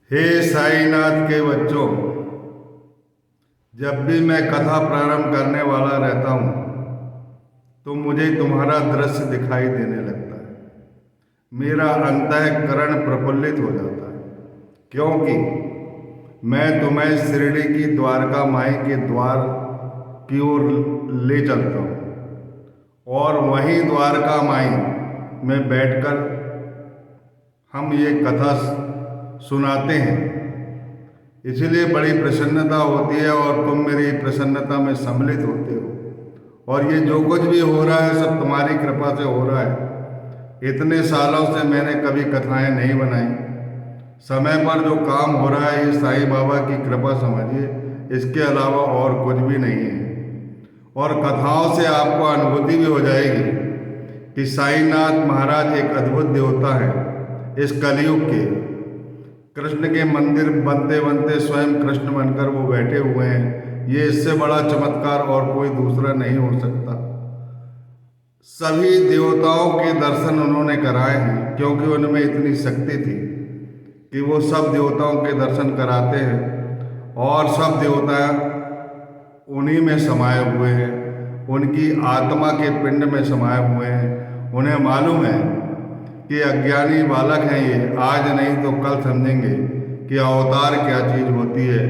हे साईनाथ के बच्चों, जब भी मैं कथा प्रारंभ करने वाला रहता हूँ तो मुझे तुम्हारा दृश्य दिखाई देने लगता है। मेरा अंतःकरण प्रफुल्लित हो जाता है, क्योंकि मैं तुम्हें शिरडी की द्वारका माई के द्वार की ओर ले चलता हूँ और वहीं द्वारका माई में बैठकर हम ये कथा सुनाते हैं। इसलिए बड़ी प्रसन्नता होती है और तुम मेरी प्रसन्नता में सम्मिलित होते हो। और ये जो कुछ भी हो रहा है सब तुम्हारी कृपा से हो रहा है। इतने सालों से मैंने कभी कथाएं नहीं बनाई। समय पर जो काम हो रहा है ये साईं बाबा की कृपा समझिए, इसके अलावा और कुछ भी नहीं है। और कथाओं से आपको अनुभूति भी हो जाएगी कि साईनाथ महाराज एक अद्भुत देवता है। इस कलयुग के कृष्ण के मंदिर बनते बनते स्वयं कृष्ण बनकर वो बैठे हुए हैं। ये इससे बड़ा चमत्कार और कोई दूसरा नहीं हो सकता। सभी देवताओं के दर्शन उन्होंने कराए हैं, क्योंकि उनमें इतनी शक्ति थी कि वो सब देवताओं के दर्शन कराते हैं और सब देवता उन्हीं में समाये हुए हैं, उनकी आत्मा के पिंड में समाये हुए हैं। उन्हें मालूम है कि अज्ञानी बालक हैं ये, आज नहीं तो कल समझेंगे कि अवतार क्या चीज़ होती है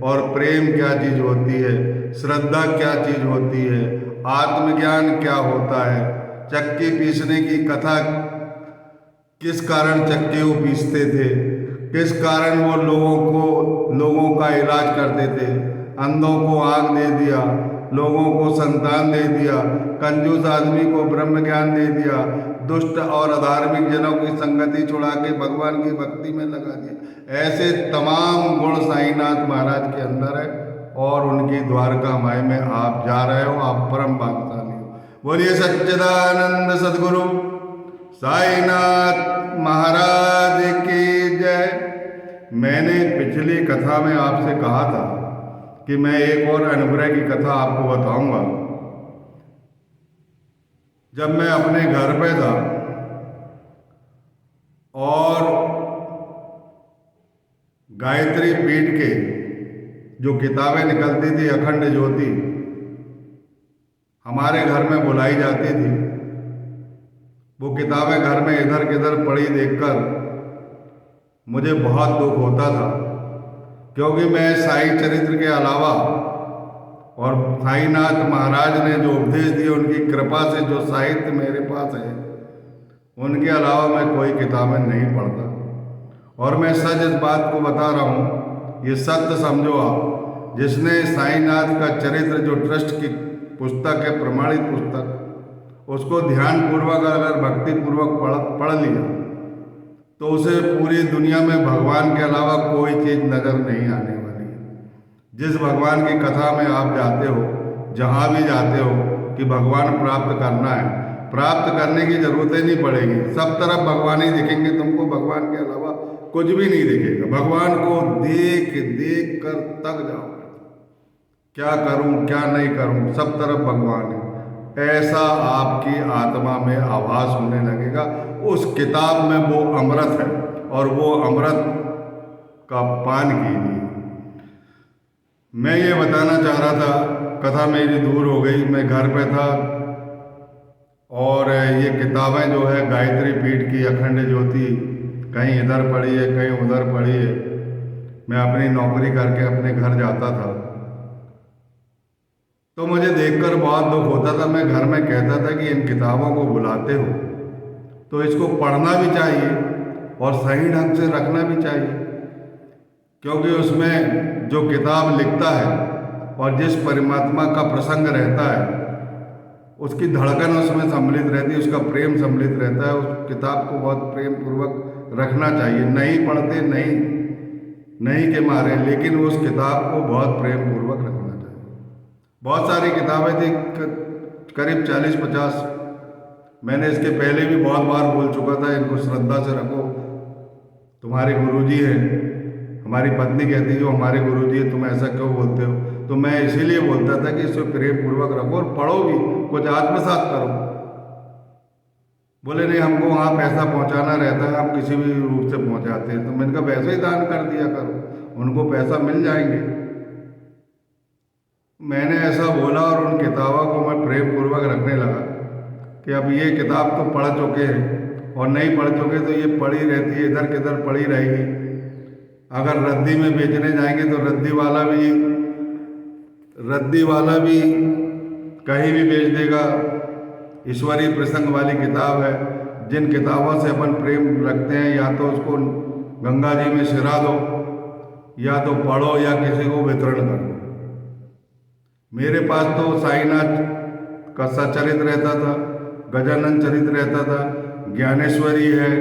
और प्रेम क्या चीज़ होती है, श्रद्धा क्या चीज़ होती है, आत्मज्ञान क्या होता है। चक्की पीसने की कथा, किस कारण चक्की वो पीसते थे, किस कारण वो लोगों का इलाज करते थे। अंधों को आँख दे दिया, लोगों को संतान दे दिया, कंजूस आदमी को ब्रह्म ज्ञान दे दिया, दुष्ट और अधार्मिक जनों की संगति छुड़ा के भगवान की भक्ति में लगा दिया। ऐसे तमाम गुण साईनाथ महाराज के अंदर है और उनकी द्वारका माई में आप जा रहे हो। आप परम भाग्यशाली हो। बोलिए सच्चिदानंद सद्गुरु साईनाथ महाराज की जय। मैंने पिछली कथा में आपसे कहा था कि मैं एक और अनुग्रह की कथा आपको बताऊंगा। जब मैं अपने घर पे था और गायत्री पीठ के जो किताबें निकलती थी अखंड ज्योति, हमारे घर में बुलाई जाती थी। वो किताबें घर में इधर किधर पड़ी देखकर मुझे बहुत दुख होता था, क्योंकि मैं साई चरित्र के अलावा और साईनाथ महाराज ने जो उपदेश दिए उनकी कृपा से जो साहित्य मेरे पास है उनके अलावा मैं कोई किताबें नहीं पढ़ता। और मैं सच इस बात को बता रहा हूँ, ये सत्य समझो आप। जिसने साईनाथ का चरित्र जो ट्रस्ट की पुस्तक है, प्रमाणित पुस्तक, उसको ध्यानपूर्वक अगर भक्तिपूर्वक पढ़ लिया तो उसे पूरी दुनिया में भगवान के अलावा कोई चीज़ नज़र नहीं आने वाली है। जिस भगवान की कथा में आप जाते हो, जहाँ भी जाते हो कि भगवान प्राप्त करना है, प्राप्त करने की जरूरत ही नहीं पड़ेगी। सब तरफ भगवान ही दिखेंगे तुमको, भगवान के अलावा कुछ भी नहीं दिखेगा। भगवान को देख देख कर तक जाओ, क्या करूं क्या नहीं करूं, सब तरफ भगवान है। ऐसा आपकी आत्मा में आभास होने लगेगा। उस किताब में वो अमृत है और वो अमृत का पान कीजिए। मैं ये बताना चाह रहा था, कथा मेरी दूर हो गई, मैं घर पे था और ये किताबें जो है गायत्री पीठ की अखंड ज्योति कहीं इधर पड़ी है कहीं उधर पड़ी है। मैं अपनी नौकरी करके अपने घर जाता था तो मुझे देखकर बहुत दुख होता था। मैं घर में कहता था कि इन किताबों को बुलाते हो तो इसको पढ़ना भी चाहिए और सही ढंग से रखना भी चाहिए, क्योंकि उसमें जो किताब लिखता है और जिस परमात्मा का प्रसंग रहता है उसकी धड़कन उसमें सम्मिलित रहती है, उसका प्रेम सम्मिलित रहता है। उस किताब को बहुत प्रेम पूर्वक रखना चाहिए। नहीं पढ़ते नहीं के मारे, लेकिन उस किताब को बहुत प्रेम पूर्वक रखना चाहिए। बहुत सारी किताबें थी, करीब 40-50। मैंने इसके पहले भी बहुत बार बोल चुका था, इनको श्रद्धा से रखो। तुम्हारे गुरुजी हैं, हमारी पत्नी कहती है हमारे गुरुजी है, तुम ऐसा क्यों बोलते हो? तो मैं इसीलिए बोलता था कि इसको प्रेम पूर्वक रखो और पढ़ो भी, कुछ आत्मसात करो। बोले नहीं, हमको वहाँ पैसा पहुँचाना रहता है, आप किसी भी रूप से पहुँचाते हैं। तो मैंने कहा पैसे ही दान कर दिया करो, उनको पैसा मिल जाएंगे। मैंने ऐसा बोला और उन किताबों को मैं प्रेम पूर्वक रखने लगा कि अब ये किताब तो पढ़ चुके हैं और नहीं पढ़ चुके तो ये पड़ी रहती है, इधर किधर पड़ी रहेगी। अगर रद्दी में बेचने जाएंगे तो रद्दी वाला भी कहीं भी बेच देगा। ईश्वरीय प्रसंग वाली किताब है। जिन किताबों से अपन प्रेम रखते हैं, या तो उसको गंगा जी में सिरा दो, या तो पढ़ो, या किसी को वितरण कर दो। मेरे पास तो साईनाथ का सचरित्र रहता था, गजानन चरित्र रहता था, ज्ञानेश्वरी है,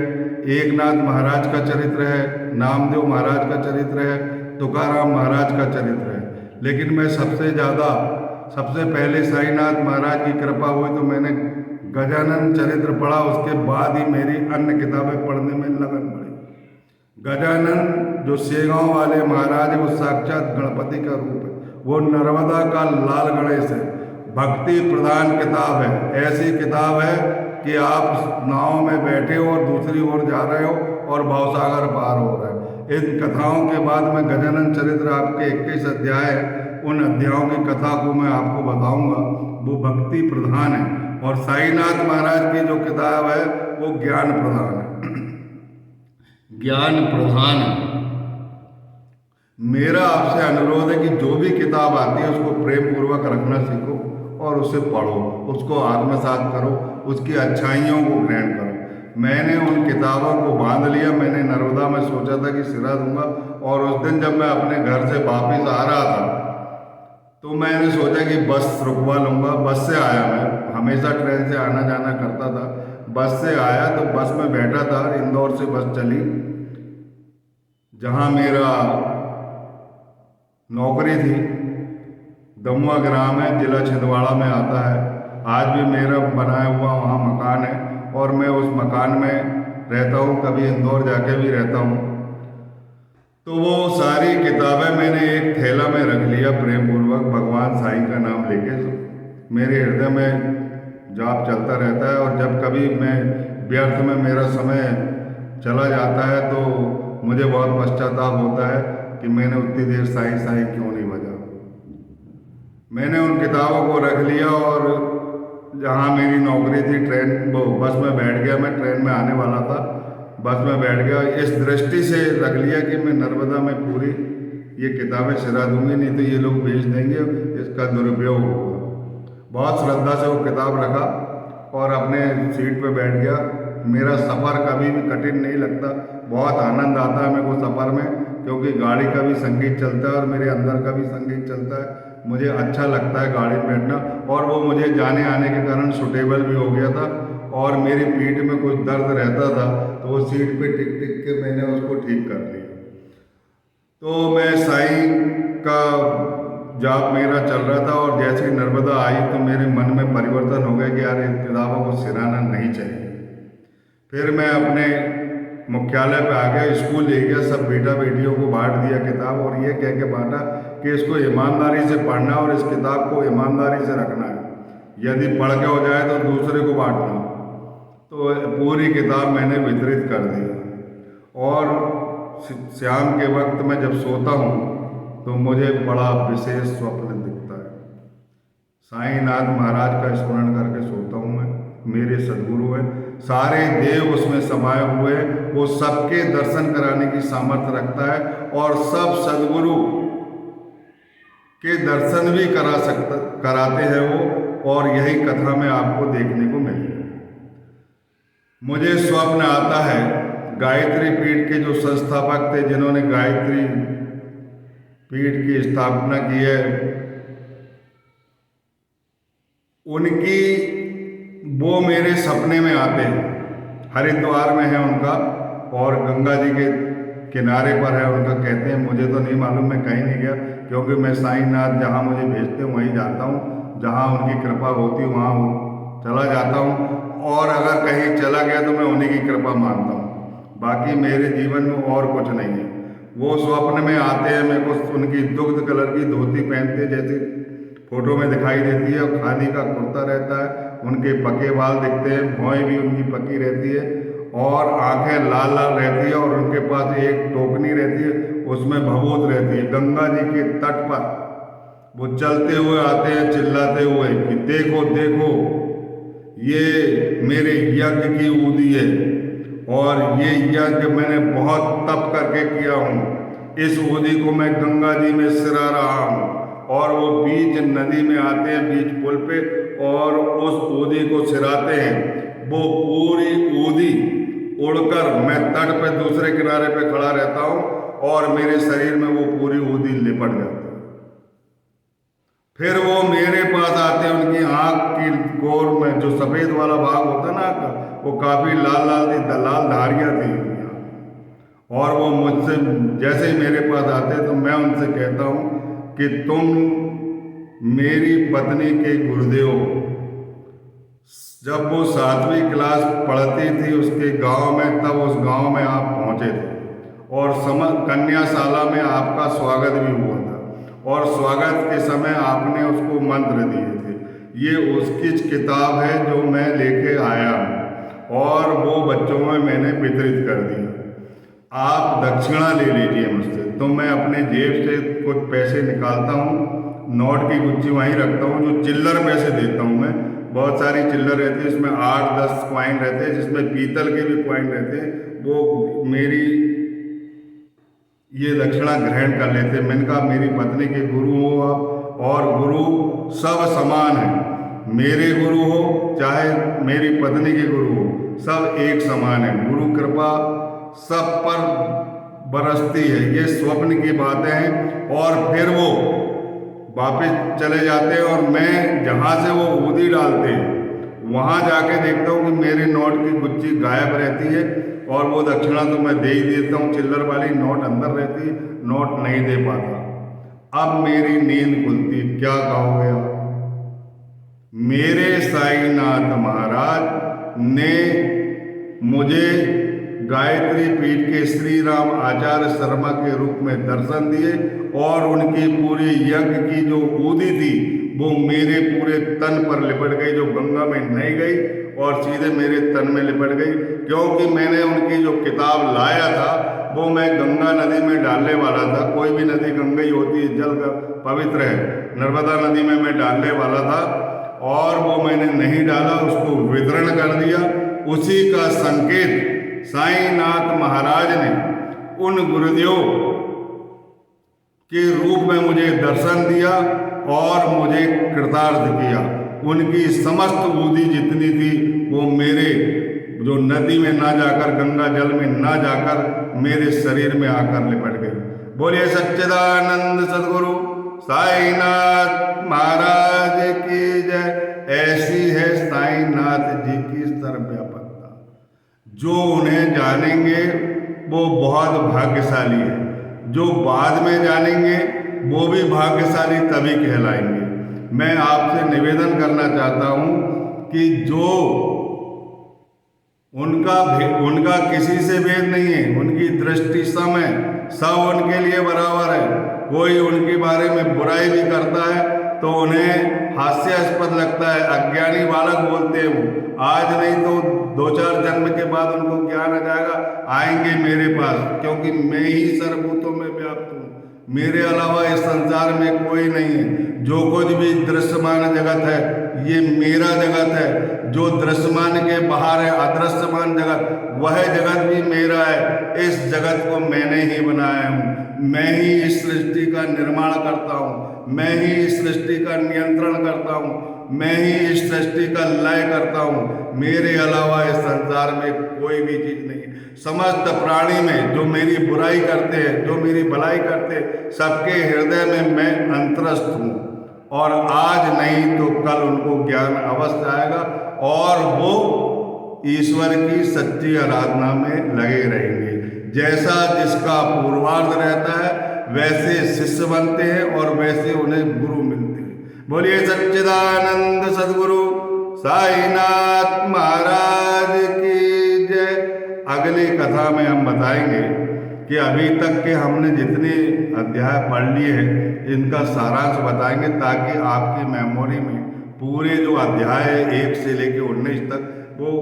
एकनाथ महाराज का चरित्र है, नामदेव महाराज का चरित्र है, तुकाराम महाराज का चरित्र है। लेकिन मैं सबसे पहले साईनाथ महाराज की कृपा हुई तो मैंने गजानन चरित्र पढ़ा। उसके बाद ही मेरी अन्य किताबें पढ़ने में लगन पड़ी। गजानन जो शेगांव वाले महाराज है, वो साक्षात गणपति का रूप है। वो नर्मदा का लाल गणेश है। भक्ति प्रधान किताब है। ऐसी किताब है कि आप नाव में बैठे हो और दूसरी ओर जा रहे हो और भवसागर पार हो रहे हो। इन कथाओं के बाद मैं गजानन चरित्र, आपके 21 अध्याय है, उन अध्यायों की कथा को मैं आपको बताऊंगा। वो भक्ति प्रधान है। और साईनाथ महाराज की जो किताब है वो ज्ञान प्रधान है। ज्ञान प्रधान है। मेरा आपसे अनुरोध है कि जो भी किताब आती है उसको प्रेम पूर्वक रखना सीखो और उसे पढ़ो, उसको आत्मसात करो, उसकी अच्छाइयों को ग्रहण करो। मैंने उन किताबों को बांध लिया। मैंने नर्मदा में सोचा था कि सिरा दूंगा, और उस दिन जब मैं अपने घर से वापिस आ रहा था तो मैंने सोचा कि बस रुकवा लूँगा। बस से आया, मैं हमेशा ट्रेन से आना जाना करता था। बस से आया तो बस में बैठा था, इंदौर से बस चली, जहाँ मेरा नौकरी थी। दमुआ ग्राम है, जिला छिंदवाड़ा में आता है। आज भी मेरा बनाया हुआ वहाँ मकान है और मैं उस मकान में रहता हूँ। कभी इंदौर जाके भी रहता हूँ। तो वो सारी किताबें मैंने एक थैला में रख लिया प्रेम पूर्वक, भगवान साईं का नाम लेके। मेरे हृदय में जाप चलता रहता है, और जब कभी मैं व्यर्थ में मेरा समय चला जाता है तो मुझे बहुत पश्चाताप होता है कि मैंने उतनी देर साईं साईं क्यों नहीं बजा। मैंने उन किताबों को रख लिया और जहाँ मेरी नौकरी थी, बस में बैठ गया। मैं ट्रेन में आने वाला था, बस में बैठ गया। इस दृष्टि से रख लिया कि मैं नर्मदा में पूरी ये किताबें सिरा दूंगी, नहीं तो ये लोग बेच देंगे, इसका दुरुपयोग होगा। बहुत श्रद्धा से वो किताब रखा और अपने सीट पे बैठ गया। मेरा सफ़र कभी भी कठिन नहीं लगता। बहुत आनंद आता है मेरे को सफ़र में, क्योंकि गाड़ी का भी संगीत चलता है और मेरे अंदर का भी संगीत चलता है। मुझे अच्छा लगता है गाड़ी में बैठना, और वो मुझे जाने आने के कारण सूटेबल भी हो गया था। और मेरी पीठ में कुछ दर्द रहता था तो वो सीट पे टिक टिक के मैंने उसको ठीक कर लिया। तो मैं साईं का जाप मेरा चल रहा था, और जैसे ही नर्मदा आई तो मेरे मन में परिवर्तन हो गया कि यार इन किताबों को सिराना नहीं चाहिए। फिर मैं अपने मुख्यालय पे आ गया, स्कूल ले गया, सब बेटा बेटियों को बांट दिया किताब, और ये कह के बांटा कि इसको ईमानदारी से पढ़ना और इस किताब को ईमानदारी से रखना है। यदि पढ़ के हो जाए तो दूसरे को बांटना। तो पूरी किताब मैंने वितरित कर दी। और शाम के वक्त में जब सोता हूँ तो मुझे बड़ा विशेष स्वप्न दिखता है। साईनाथ महाराज का स्मरण करके सोता हूँ मैं। मेरे सद्गुरु हैं, सारे देव उसमें समाये हुए हैं। वो सबके दर्शन कराने की सामर्थ्य रखता है, और सब सद्गुरु के दर्शन भी कराते हैं वो। और यही कथा में आपको देखने को मिली। मुझे स्वप्न आता है गायत्री पीठ के जो संस्थापक थे, जिन्होंने गायत्री पीठ की स्थापना की है, उनकी वो मेरे सपने में आते हैं। हरिद्वार में है उनका, और गंगा जी के किनारे पर है उनका। कहते हैं, मुझे तो नहीं मालूम, मैं कहीं नहीं गया, क्योंकि मैं साईनाथ जहाँ मुझे भेजते हैं वहीं जाता हूँ। जहाँ उनकी कृपा होती है वहाँ चला जाता हूँ, और अगर कहीं चला गया तो मैं उन्हीं की कृपा मानता हूँ। बाकी मेरे जीवन में और कुछ नहीं है। वो स्वप्न में आते हैं, मेरे को उनकी दुग्ध कलर की धोती पहनते, जैसे फोटो में दिखाई देती है, और खादी का कुर्ता रहता है, उनके पके बाल दिखते हैं, भौएं भी उनकी पकी रहती है, और आंखें लाल लाल रहती है, और उनके पास एक टोकनी रहती है, उसमें भभूत रहती है। गंगा जी के तट पर वो चलते हुए आते हैं चिल्लाते हुए कि देखो देखो, ये मेरे यज्ञ की ऊदी है, और ये यज्ञ मैंने बहुत तप करके किया हूँ। इस ऊदी को मैं गंगा जी में सिरा रहा हूँ। और वो बीच नदी में आते हैं, बीच पुल पे, और उस ऊदी को सिराते हैं। वो पूरी ऊदी उड़कर मैं तट पे दूसरे किनारे पे खड़ा रहता हूँ, और मेरे शरीर में वो पूरी ऊदी लिपट जाती है। फिर वो मेरे पास आते हैं, उनकी आँख की गोर में जो सफ़ेद वाला भाग होता ना, वो काफ़ी लाल लाल थी, लाल धारियाँ थी उनकी आँख में। और वो मुझसे जैसे ही मेरे पास आते तो मैं उनसे कहता हूँ कि तुम मेरी पत्नी के गुरुदेव हो। जब वो 7वीं क्लास पढ़ती थी उसके गांव में, तब उस गांव में आप पहुंचे थे, और कन्याशाला में आपका स्वागत भी हुआ था, और स्वागत के समय आपने उसको मंत्र दिए थे। ये उसकी किताब है जो मैं लेके आया हूँ, और वो बच्चों में मैंने वितरित कर दी। आप दक्षिणा ले लीजिए मुझसे। तो मैं अपने जेब से कुछ पैसे निकालता हूँ, नोट की गुच्छी वहीं रखता हूँ, जो चिल्लर पैसे देता हूँ मैं। बहुत सारी चिल्लर रहती है, इसमें 8-10 कॉइन रहते हैं, जिसमें पीतल के भी कॉइन रहते हैं। वो मेरी ये दक्षिणा ग्रहण कर लेते हैं। मैंने कहा मेरी पत्नी के गुरु हो आप, और गुरु सब समान है। मेरे गुरु हो चाहे मेरी पत्नी के गुरु हो, सब एक समान है। गुरु कृपा सब पर बरसती है। ये स्वप्न की बातें हैं। और फिर वो वापस चले जाते हैं, और मैं जहाँ से वो ऊदी डालते हैं वहाँ जाके देखता हूँ कि मेरे नोट की गुच्छी गायब रहती है, और वो दक्षिणा तो मैं दे ही देता हूँ, चिल्लर वाली नोट अंदर रहती है, नोट नहीं दे पाता। अब मेरी नींद खुलती। क्या कहोगे आप? मेरे साईनाथ महाराज ने मुझे गायत्री पीठ के श्री राम आचार्य शर्मा के रूप में दर्शन दिए, और उनकी पूरी यज्ञ की जो ऊदी थी वो मेरे पूरे तन पर लिपट गई, जो गंगा में नहीं गई और सीधे मेरे तन में लिपट गई। क्योंकि मैंने उनकी जो किताब लाया था वो मैं गंगा नदी में डालने वाला था। कोई भी नदी गंगा ही होती है, जल का पवित्र है। नर्मदा नदी में मैं डालने वाला था, और वो मैंने नहीं डाला, उसको वितरण कर दिया। उसी का संकेत साईनाथ महाराज ने उन गुरुदेव के रूप में मुझे दर्शन दिया और मुझे कृतार्थ किया। उनकी समस्त ऊदी जितनी थी वो मेरे जो नदी में ना जाकर, गंगा जल में ना जाकर मेरे शरीर में आकर लिपट गई। बोलिए सच्चिदानंद सदगुरु साईनाथ महाराज की जय। ऐसी है साईनाथ जी की सर्वव्यापकता। जो उन्हें जानेंगे वो बहुत भाग्यशाली है, जो बाद में जानेंगे वो भी भाग्यशाली तभी कहलाएंगे। मैं आपसे निवेदन करना चाहता हूँ कि जो उनका किसी से भेद नहीं है, उनकी दृष्टि सम है, सब उनके लिए बराबर है। कोई उनके बारे में बुराई भी करता है तो उन्हें हास्यास्पद लगता है, अज्ञानी बालक बोलते हैं वो। आज नहीं तो 2-4 जन्म के बाद उनको ज्ञान आ जाएगा, आएंगे मेरे पास, क्योंकि मैं ही सर्वभूतों में व्याप्त हूँ। मेरे अलावा इस संसार में कोई नहीं है। जो कुछ भी दृश्यमान जगत है ये मेरा जगत है। जो दृश्यमान के बाहर है अदृश्यमान जगत, वह जगत भी मेरा है। इस जगत को मैंने ही बनाया हूँ। मैं ही इस सृष्टि का निर्माण करता हूँ, मैं ही इस सृष्टि का नियंत्रण करता हूँ, मैं ही इस सृष्टि का लय करता हूँ। मेरे अलावा इस संसार में कोई भी चीज नहीं। समस्त प्राणी में जो मेरी बुराई करते हैं, जो मेरी भलाई करते हैं, सबके हृदय में मैं अंतरस्थ हूँ। और आज नहीं तो कल उनको ज्ञान अवश्य आएगा और वो ईश्वर की सच्ची आराधना में लगे रहेंगे। जैसा जिसका पूर्वार्ध रहता है वैसे शिष्य बनते हैं और वैसे उन्हें गुरु मिलते हैं। बोलिए सच्चिदानंद सदगुरु साईनाथ महाराज की जय। अगली कथा में हम बताएंगे कि अभी तक के हमने जितने अध्याय पढ़ लिए हैं इनका सारांश बताएंगे, ताकि आपकी मेमोरी में पूरे जो अध्याय 1 से लेके 19 तक वो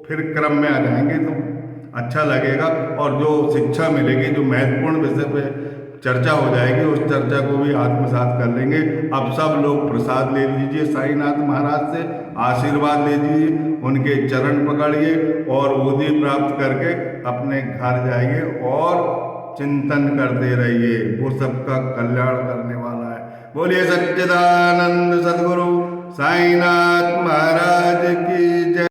फिर क्रम में आ जाएंगे, तो अच्छा लगेगा। और जो शिक्षा मिलेगी, जो महत्वपूर्ण विषय पे चर्चा हो जाएगी, उस चर्चा को भी आत्मसात कर लेंगे। अब सब लोग प्रसाद ले लीजिए, साईनाथ महाराज से आशीर्वाद ले लीजिए, उनके चरण पकड़िए और उदी प्राप्त करके अपने घर जाइए और चिंतन करते रहिए। वो सबका कल्याण करने वाला है। बोलिए सच्चिदानंद सद्गुरु साईनाथ महाराज की।